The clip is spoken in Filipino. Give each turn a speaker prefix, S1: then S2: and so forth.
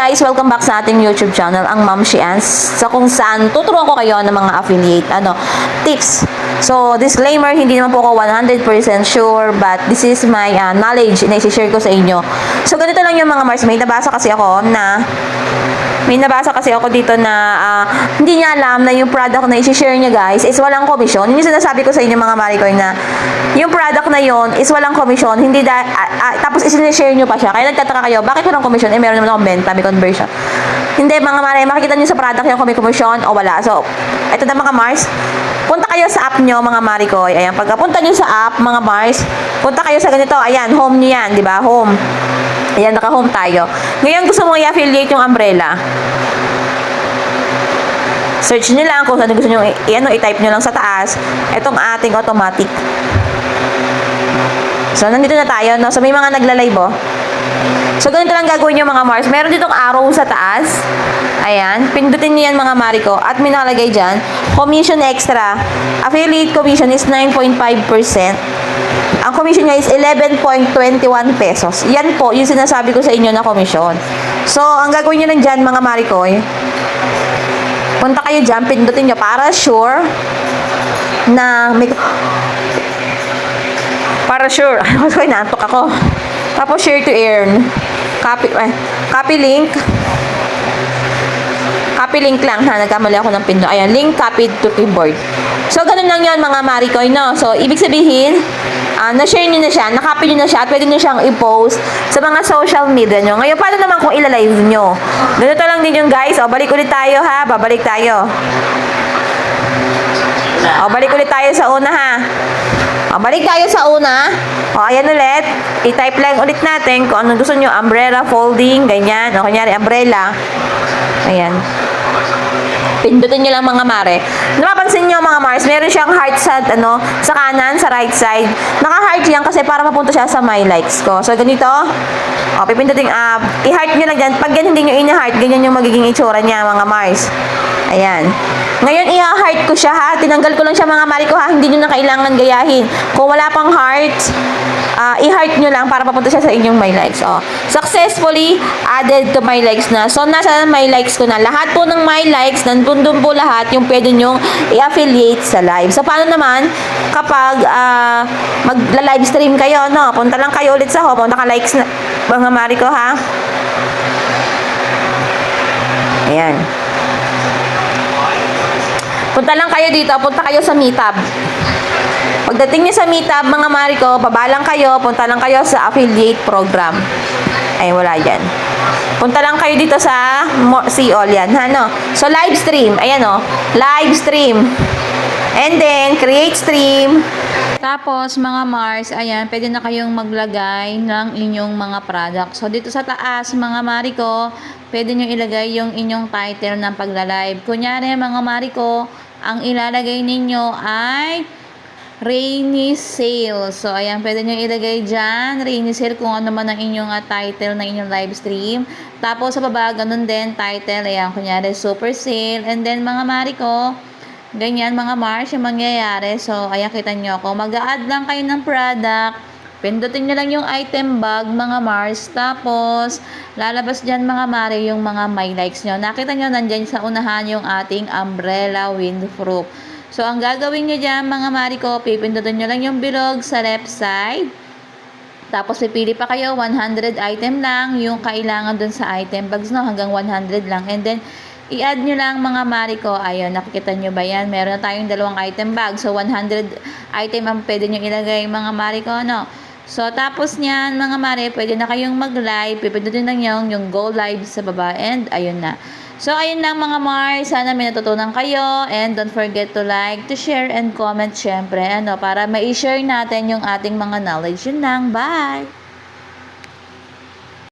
S1: guys! Welcome back sa ating YouTube channel, ang Ma'am Shians, sa kung saan tuturuan ko kayo ng mga affiliate tips. So, disclaimer, hindi naman po ako 100% sure, but this is my knowledge na i-share ko sa inyo. So, ganito lang yung mga Mars. May nabasa kasi ako dito na hindi niya alam na yung product na i-share niya guys is walang commission. Yung sinasabi ko sa inyo mga Maricoy na yung product na yon is walang commission, hindi tapos i-share niyo pa siya. Kaya nagtataka kayo, bakit walang commission? Eh meron naman akong benta, may conversion. Hindi mga Maricoy, makikita niyo sa product yung kung may commission o wala. So, ito na mga Mars. Punta kayo sa app nyo mga Maricoy. Ayan, pagkapunta niyo sa app mga Mars, punta kayo sa ganito. Ayan, home niyo yan, di ba? Home. Ayan, naka-home tayo. Ngayon gusto mo i-affiliate yung umbrella. Search nyo lang kung saan gusto nyo i-type nyo lang sa taas. Itong ating automatic. So, nandito na tayo, no? So, may mga nagla-live, oh. So, ganito lang gagawin nyo mga Mars. Meron ditong arrow sa taas. Ayan. Pindutin nyo yan mga Marico. At may nakalagay dyan, commission extra. Affiliate commission is 9.5%. Ang commission niya is 11.21 pesos. Yan po, yung sinasabi ko sa inyo na commission. So, ang gagawin nyo lang dyan, mga Maricoy, punta kayo dyan, pindutin nyo para sure na may... Para sure. Ay, naantok ako. Tapos, share to earn. Copy link. Copy link lang, ha? Nagkamali ako ng pindot. Ayan, link copied to keyboard. So, ganun lang yun, mga Maricoy, no? So, ibig sabihin, na-share nyo na siya, na-copy nyo na siya, at pwede nyo siyang i-post sa mga social media nyo. Ngayon, paano naman kung ila-live nyo? Ganito lang din yung guys. O, balik ulit tayo, ha? Babalik tayo. O, balik ulit tayo sa una, ha? O, balik tayo sa una. O, ayan ulit. I-type lang ulit natin kung anong gusto nyo. Umbrella, folding, ganyan. O, kunyari, umbrella. Ayan. Pindutin nyo lang mga mare. Napapansin nyo mga Mars, meron siyang heart sa kanan, sa right side. Naka-heart yan kasi para mapunta siya sa my likes ko. So, ganito. O, pipindutin, i-heart nyo lang dyan. Pag yan hindi nyo in-heart, ganyan yung magiging itsura niya mga Mars. Ayan. Ngayon, i-heart ko siya ha. Tinanggal ko lang siya mga Marico ha. Hindi nyo na kailangan gayahin. Kung wala pang heart, i-heart nyo lang para papunta siya sa inyong my likes. O, successfully added to my likes na. So, nasa my likes ko na. Lahat po ng my likes, nandun po lahat yung pwede nyong i-affiliate sa live. So, paano naman kapag mag-live stream kayo, no? Punta lang kayo ulit sa home. Naka-likes na mga Marico ha. Ayan. Punta lang kayo dito, punta kayo sa Meetup. Pagdating niyo sa Meetup, mga Marico, babalang kayo, punta lang kayo sa affiliate program. Ay, wala yan. Punta lang kayo dito sa see all yan, ha, no? So, live stream. Ayan, oh. Live stream. And then, create stream. Tapos, mga Mars, ayan, pwede na kayong maglagay ng inyong mga product. So, dito sa taas, mga Marico, pwede nyo ilagay yung inyong title ng pagla-live. Kunyari, mga Marico, ang ilalagay ninyo ay rainy sale. So, ayan, pwede nyo ilagay dyan, rainy sale, kung ano man ang inyong title na inyong live stream. Tapos, sa baba, ganun din, title, ayan, kunyari, super sale. And then, mga Marico, ganyan, mga Mars, yung mangyayari. So, ayan, kita nyo ako. Mag-a-add lang kayo ng product. Pindutin nyo lang yung item bag, mga Mars. Tapos, lalabas dyan, mga Mare, yung mga my likes nyo. Nakita nyo, nandyan sa unahan yung ating umbrella windproof. So, ang gagawin nyo dyan, mga Marico, pipindutin nyo lang yung bilog sa left side. Tapos, pipili pa kayo, 100 item lang, yung kailangan dun sa item bags, no? Hanggang 100 lang. And then, i-add nyo lang, mga Marico. Ayun, nakikita nyo ba yan? Meron na tayong 2 item bag. So, 100 item ang pwede nyo ilagay, mga Marico, no? So, tapos niyan, mga Mare, pwede na kayong mag-live. Pipindutin lang yung go live sa baba. And, ayun na. So, ayun lang mga Mars. Sana may natutunan kayo. And don't forget to like, to share, and comment syempre. Para ma-share natin yung ating mga knowledge. Yun lang. Bye!